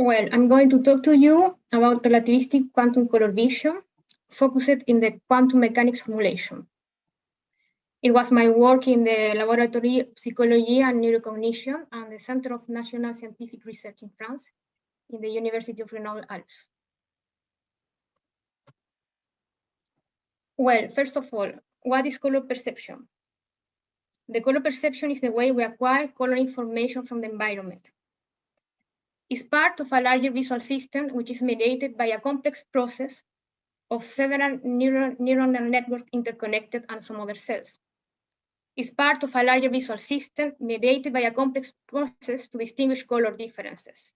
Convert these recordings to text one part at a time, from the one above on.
Well, I'm going to talk to you about relativistic quantum color vision, focused in the quantum mechanics formulation. It was my work in the Laboratory of Psychology and Neurocognition and the Center of National Scientific Research in France, in the University of Grenoble Alps. Well, first of all, what is color perception? The color perception is the way we acquire color information from the environment. It's part of a larger visual system, which is mediated by a complex process of several neuronal networks interconnected and some other cells. It's part of a larger visual system mediated by a complex process to distinguish color differences.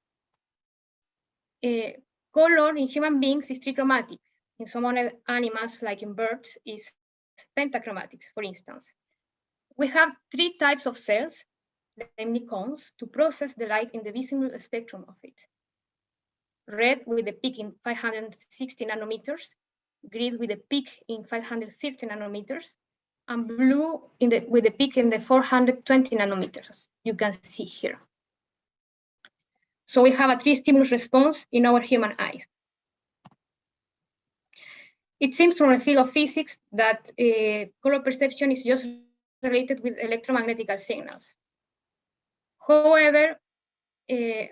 Color in human beings is trichromatic. In some other animals, like in birds, is pentachromatic, for instance. We have three types of cells, namely cones, to process the light in the visible spectrum of it. Red with a peak in 560 nanometers, green with a peak in 530 nanometers, and blue with a peak in the 420 nanometers, as you can see here. So we have a three-stimulus response in our human eyes. It seems from the field of physics that color perception is just related with electromagnetic signals. However,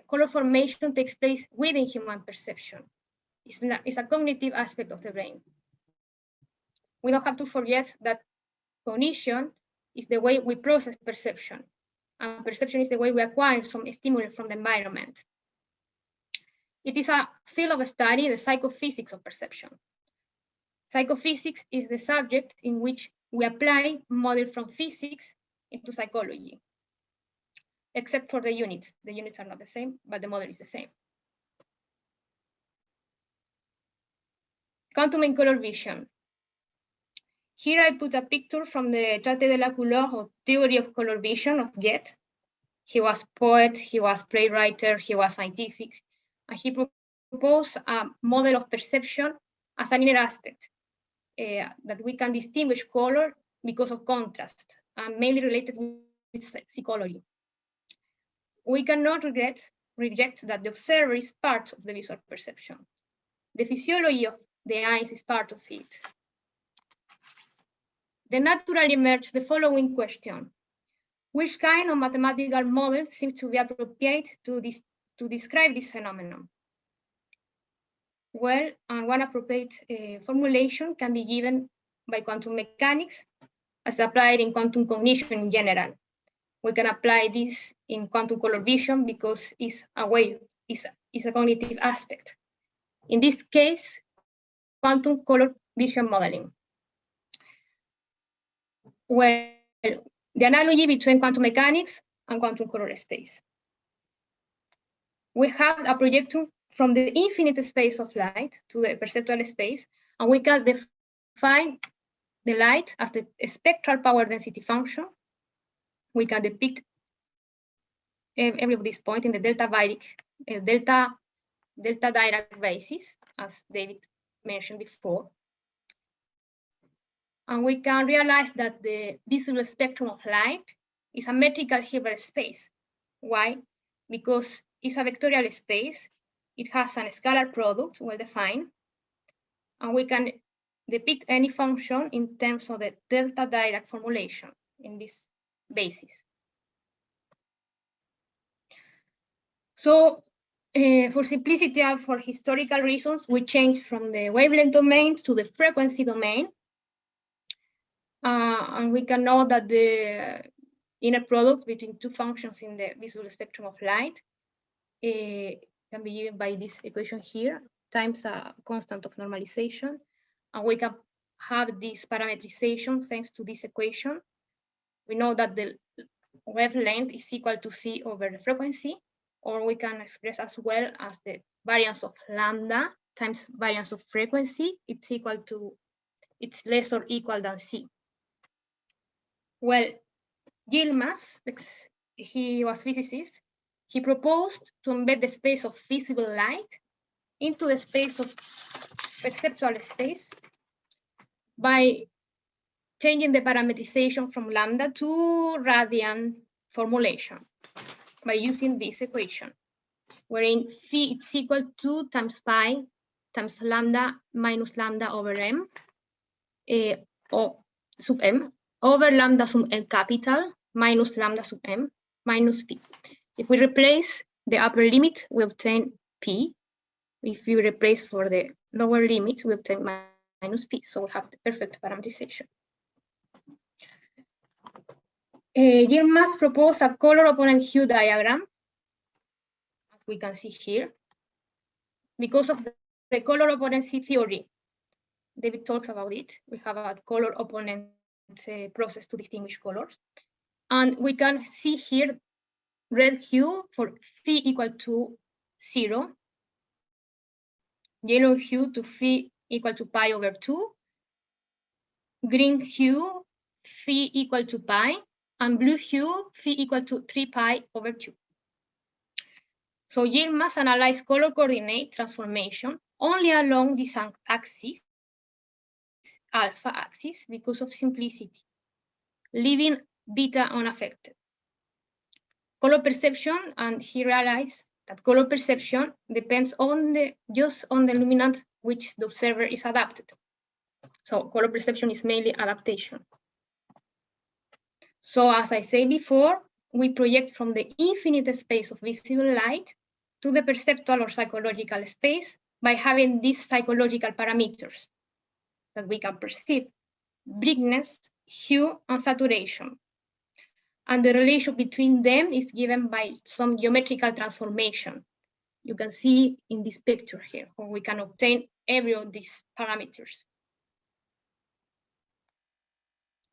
color formation takes place within human perception. It's a cognitive aspect of the brain. We don't have to forget that cognition is the way we process perception, and perception is the way we acquire some stimuli from the environment. It is a field of study, the psychophysics of perception. Psychophysics is the subject in which we apply models from physics into psychology, except for the units. The units are not the same, but the model is the same. Quantum and color vision. Here I put a picture from the Traité de la couleur, or Theory of Color Vision of Goethe. He was poet, he was playwright, he was scientific, and he proposed a model of perception as an inner aspect, that we can distinguish color because of contrast, and mainly related with psychology. We cannot reject that the observer is part of the visual perception. The physiology of the eyes is part of it. Then naturally emerged the following question: which kind of mathematical model seems to be appropriate to describe this phenomenon? Well, one appropriate formulation can be given by quantum mechanics as applied in quantum cognition in general. We can apply this in quantum color vision because it's a cognitive aspect. In this case, quantum color vision modeling. Well, the analogy between quantum mechanics and quantum color space. We have a projector from the infinite space of light to the perceptual space, and we can define the light as the spectral power density function. We can depict every of these points in the delta Dirac basis, as David mentioned before. And we can realize that the visible spectrum of light is a metrical Hilbert space. Why? Because it's a vectorial space. It has a scalar product, well defined, and we can depict any function in terms of the delta Dirac formulation in this basis. So for simplicity and for historical reasons, we changed from the wavelength domain to the frequency domain. And we can know that the inner product between two functions in the visible spectrum of light can be given by this equation here, times a constant of normalization. And we can have this parametrization thanks to this equation. We know that the wavelength is equal to C over the frequency, or we can express as well as the variance of lambda times variance of frequency. It's less or equal than C. Well, Yilmaz, he was a physicist. He proposed to embed the space of visible light into the space of perceptual space by changing the parameterization from lambda to radian formulation by using this equation, wherein phi is equal to times pi times lambda minus lambda over m, or sub m, over lambda sub m capital minus lambda sub m minus p. If we replace the upper limit, we obtain p. If you replace for the lower limit, we obtain minus p. So we have the perfect parameterization. Yilmaz proposed a color opponent hue diagram, as we can see here. Because of the color opponency theory, David talks about it. We have a color opponent process to distinguish colors. And we can see here red hue for phi equal to 0, yellow hue to phi equal to pi over 2, green hue phi equal to pi, and blue hue phi equal to 3 pi over 2. So Yilmaz analyzed color coordinate transformation only along this axis, alpha axis, because of simplicity, leaving beta unaffected. Color perception, and he realized that color perception depends on just on the luminance which the observer is adapted. So color perception is mainly adaptation. So as I said before, we project from the infinite space of visible light to the perceptual or psychological space by having these psychological parameters that we can perceive: brightness, hue, and saturation. And the relation between them is given by some geometrical transformation. You can see in this picture here, where we can obtain every of these parameters.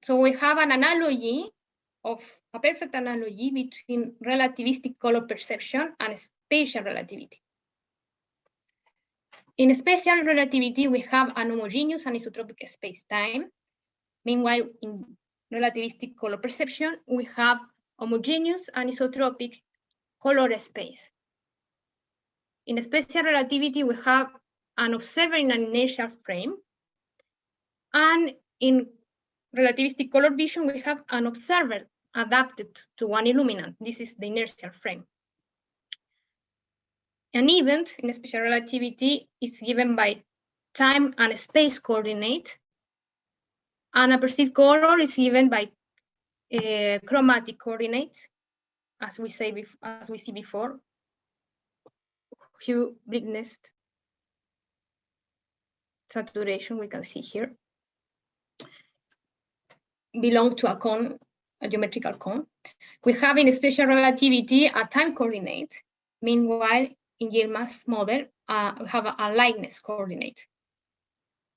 So we have an analogy of a perfect analogy between relativistic color perception and spatial relativity. In spatial relativity, we have an homogeneous anisotropic space-time. Meanwhile, in relativistic color perception, we have homogeneous anisotropic color space. In spatial relativity, we have an observer in an inertial frame, and in relativistic color vision, we have an observer adapted to one illuminant. This is the inertial frame. An event in spatial relativity is given by time and space coordinate, and a perceived color is given by chromatic coordinates, as we see before. Hue, brightness, saturation, we can see here, belong to a cone, a geometrical cone. We have in spatial relativity a time coordinate. Meanwhile, in Yilmaz model, we have a lightness coordinate.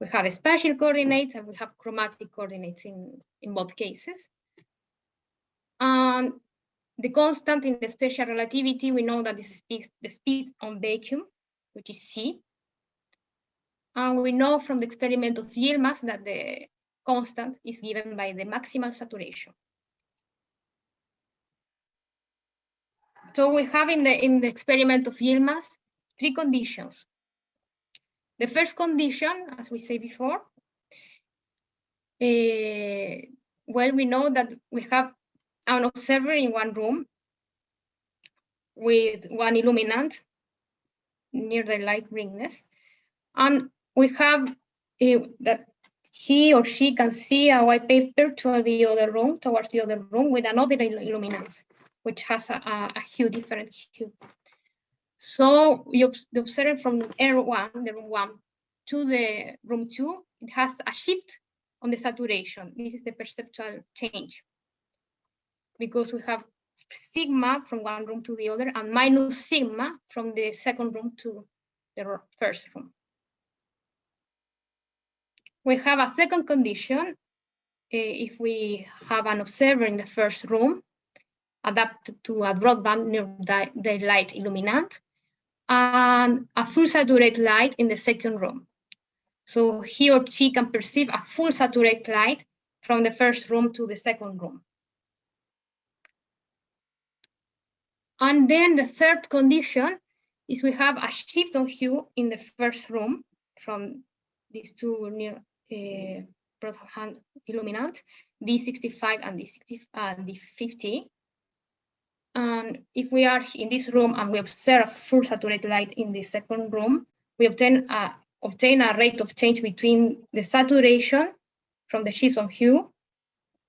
We have a spatial coordinates and we have chromatic coordinates in both cases. And the constant in the spatial relativity, we know that this is the speed on vacuum, which is c. And we know from the experiment of Yilmaz that the constant is given by the maximal saturation. So we have in the experiment of Yilmaz 3 conditions. The first condition, as we said before, well, we know that we have an observer in one room with one illuminant near the light brightness, and we have that he or she can see a white paper towards the other room with another illuminant, which has a hue, different hue. So the observer from R1, the room 1, to the room 2, it has a shift on the saturation. This is the perceptual change, because we have sigma from one room to the other and minus sigma from the second room to the first room. We have a second condition. If we have an observer in the first room adapted to a broadband near the light illuminant, and a full saturated light in the second room. So he or she can perceive a full saturated light from the first room to the second room. And then the third condition is we have a shift on hue in the first room from these two near hand illuminant, D65 and D50. And if we are in this room and we observe full saturated light in the second room, we obtain a rate of change between the saturation from the shifts of hue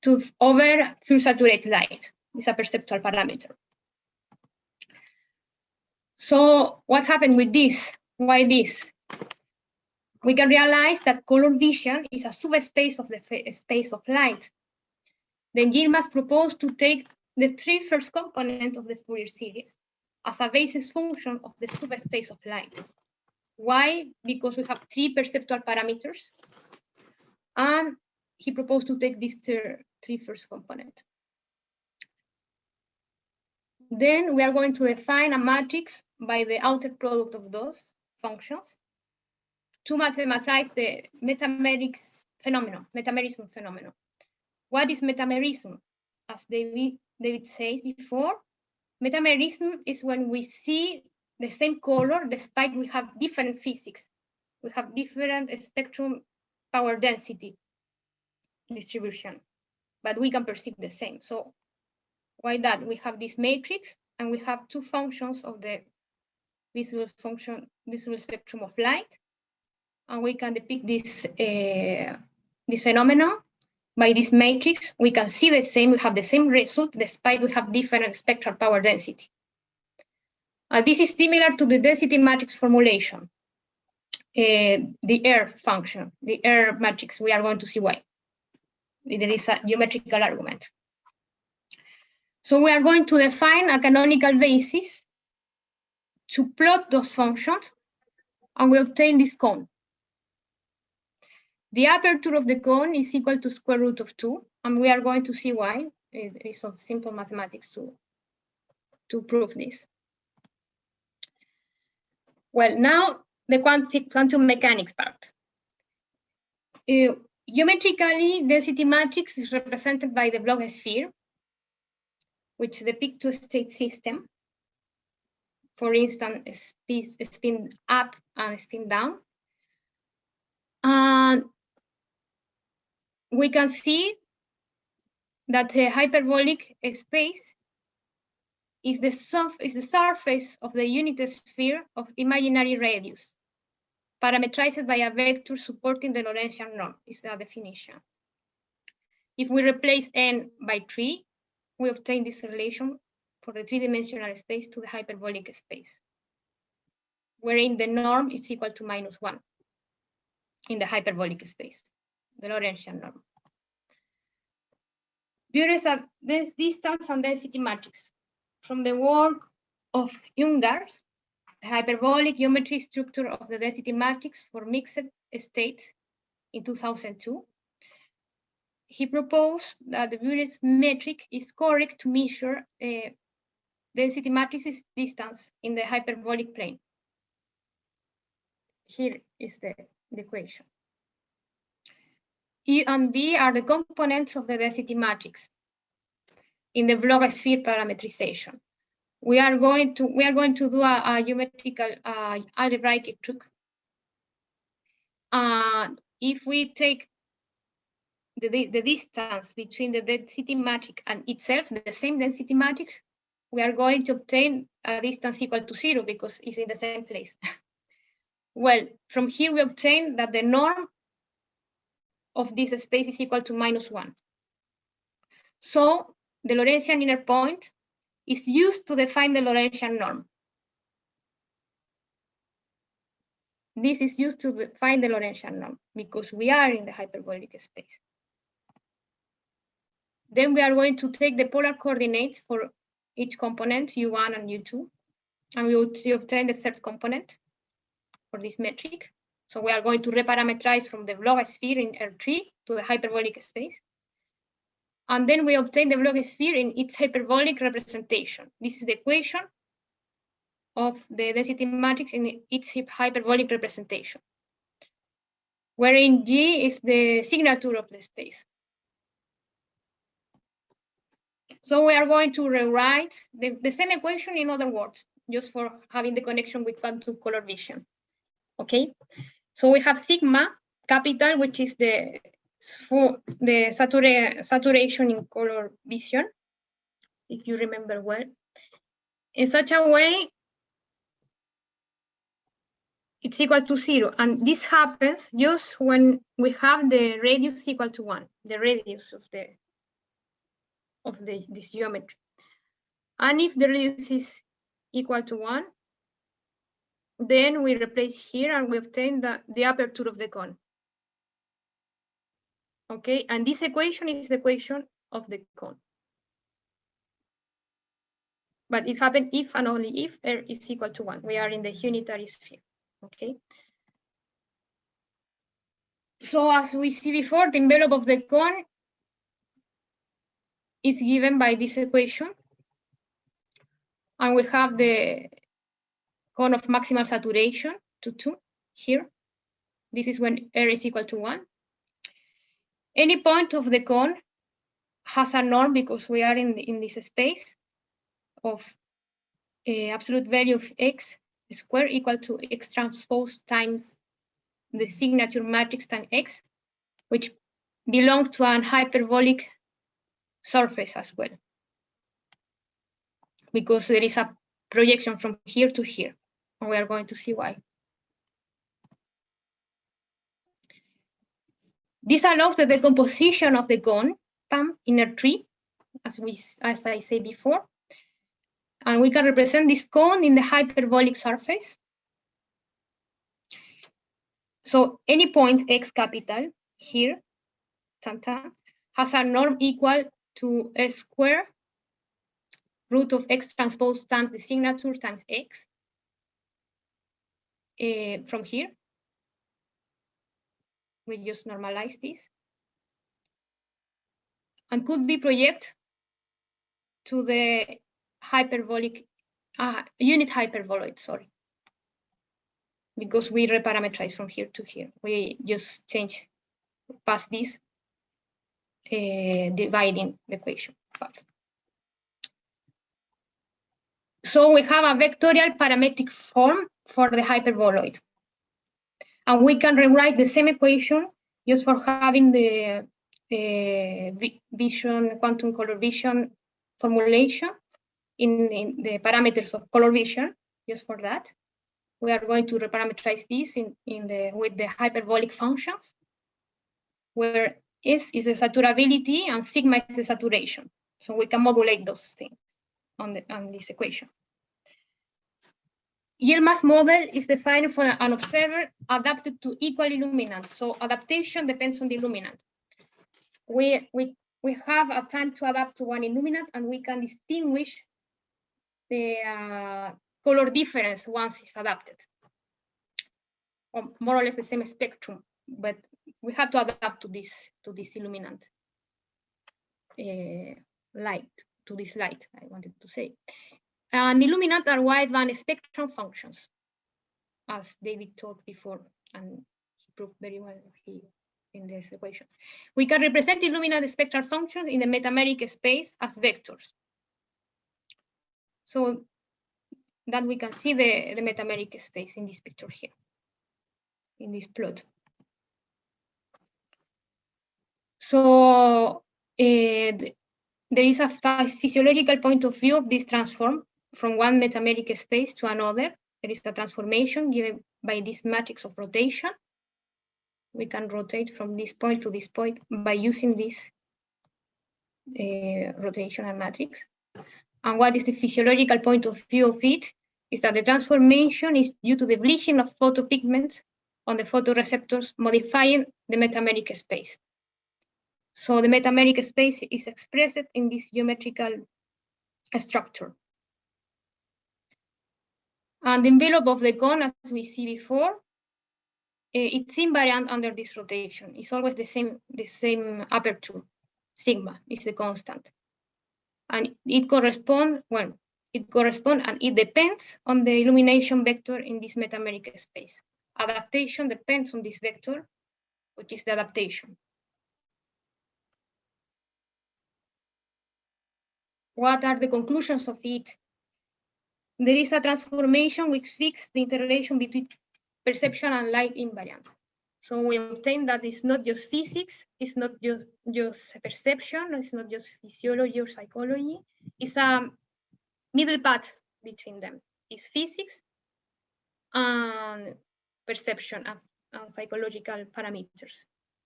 to over full saturated light. It's a perceptual parameter. So what happened with this? Why this? We can realize that color vision is a subspace of the space of light. Then Yilmaz proposed to take the three first components of the Fourier series as a basis function of the subspace of light. Why? Because we have three perceptual parameters, and he proposed to take these three first components. Then we are going to define a matrix by the outer product of those functions to mathematize the metamerism phenomenon. What is metamerism? As David said before, metamerism is when we see the same color despite we have different physics. We have different spectrum power density distribution, but we can perceive the same. So why that? We have this matrix and we have two functions of the visual spectrum of light, and we can depict this this phenomenon by this matrix. We can see the same, we have the same result despite we have different spectral power density. This is similar to the density matrix formulation, the R function, the R matrix. We are going to see why. There is a geometrical argument. So we are going to define a canonical basis to plot those functions, and we obtain this cone. The aperture of the cone is equal to square root of 2, and we are going to see why. It is of simple mathematics to prove this. Well, now the quantum mechanics part. Geometrically, density matrix is represented by the Bloch sphere, which depicts two-state system. For instance, spin up and spin down. And we can see that the hyperbolic space is the surface of the unit sphere of imaginary radius, parameterized by a vector supporting the Lorentzian norm, is the definition. If we replace n by 3, we obtain this relation for the three-dimensional space to the hyperbolic space, wherein the norm is equal to -1 in the hyperbolic space, the Lorentzian norm. There is this distance and density matrix from the work of Ungars, the hyperbolic geometry structure of the density matrix for mixed states in 2002. He proposed that the Bure's metric is correct to measure density matrix's distance in the hyperbolic plane. Here is the equation. E and B are the components of the density matrix in the Bloch sphere parametrization. We are going to do a geometrical algebraic trick. If we take the distance between the density matrix and itself, the same density matrix, we are going to obtain a distance equal to 0 because it's in the same place. Well, from here we obtain that the norm of this space is equal to -1. So the Lorentzian inner point is used to define the Lorentzian norm. This is used to define the Lorentzian norm because we are in the hyperbolic space. Then we are going to take the polar coordinates for each component, U1 and U2, and we will obtain the third component for this metric. So we are going to reparameterize from the Bloch sphere in R3 to the hyperbolic space. And then we obtain the Bloch sphere in its hyperbolic representation. This is the equation of the density matrix in its hyperbolic representation, wherein G is the signature of the space. So we are going to rewrite the same equation in other words, just for having the connection with quantum color vision. Okay, so we have sigma capital, which is the for the saturation in color vision, if you remember well, in such a way it's equal to 0. And this happens just when we have the radius equal to 1, the radius of this geometry. And if the radius is equal to 1, then we replace here and we obtain the aperture of the cone. Okay, and this equation is the equation of the cone. But it happens if and only if R is equal to 1. We are in the unitary sphere. Okay. So as we see before, the envelope of the cone is given by this equation. And we have the cone of maximal saturation to 2 here. This is when R is equal to 1. Any point of the cone has a norm because we are in this space of absolute value of x squared equal to x transpose times the signature matrix times x, which belongs to an hyperbolic surface as well, because there is a projection from here to here, and we are going to see why. This allows the decomposition of the cone in a tree, as I said before, and we can represent this cone in the hyperbolic surface. So any point x capital here, has a norm equal to R squared root of x transpose times the signature times x from here. We just normalize this and could be projected to the hyperbolic unit hyperboloid, sorry, because we reparameterize from here to here. We just change past this dividing the equation path. So we have a vectorial parametric form for the hyperboloid. And we can rewrite the same equation just for having the vision, quantum color vision formulation in the parameters of color vision. Just for that, we are going to reparameterize this with the hyperbolic functions, where S is the saturability and sigma is the saturation. So we can modulate those things on this equation. Yilmaz model is defined for an observer adapted to equal illuminant. So adaptation depends on the illuminant. We have a time to adapt to one illuminant, and we can distinguish the color difference once it's adapted, or more or less the same spectrum, but we have to adapt to this illuminant light, to this light, I wanted to say. And illuminant are wideband spectrum functions, as David taught before, and he proved very well here in this equation. We can represent illuminant spectral functions in the metameric space as vectors. So that we can see the metameric space in this picture here, in this plot. So there is a physiological point of view of this transform from one metameric space to another. There is a transformation given by this matrix of rotation. We can rotate from this point to this point by using this rotational matrix. And what is the physiological point of view of it is that the transformation is due to the bleaching of photopigments on the photoreceptors, modifying the metameric space. So the metameric space is expressed in this geometrical structure. And the envelope of the cone, as we see before, it's invariant under this rotation. It's always the same aperture. Sigma is the constant. And it corresponds, and it depends on the illumination vector in this metameric space. Adaptation depends on this vector, which is the adaptation. What are the conclusions of it? There is a transformation which fixes the interrelation between perception and light invariance. So we obtain that it's not just physics, it's not just perception, it's not just physiology or psychology. It's a middle path between them. It's physics and perception and psychological parameters.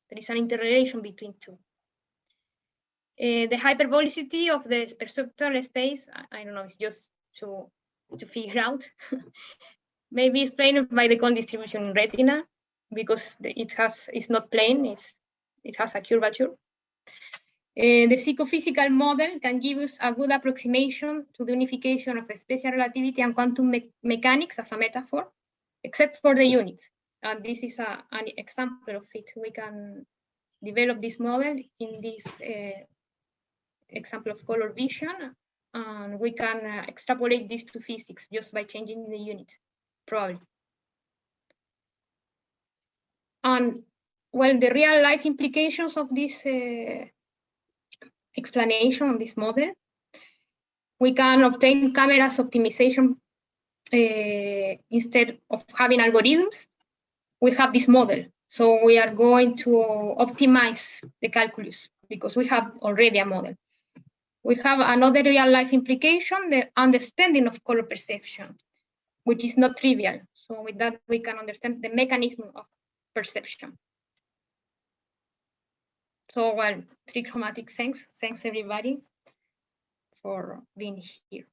There is an interrelation between two. The hyperbolicity of the perceptual space, I don't know, it's just to figure out. Maybe explained by the cone distribution in retina, because it's not plane, it has a curvature. The psychophysical model can give us a good approximation to the unification of special relativity and quantum mechanics as a metaphor, except for the units. And this is an example of it. We can develop this model in this example of color vision, and we can extrapolate this to physics just by changing the unit, probably. And well, the real life implications of this explanation of this model, we can obtain cameras optimization instead of having algorithms. We have this model, so we are going to optimize the calculus because we have already a model. We have another real life implication, the understanding of color perception, which is not trivial. So with that, we can understand the mechanism of perception. So, well, trichromatic thanks everybody for being here.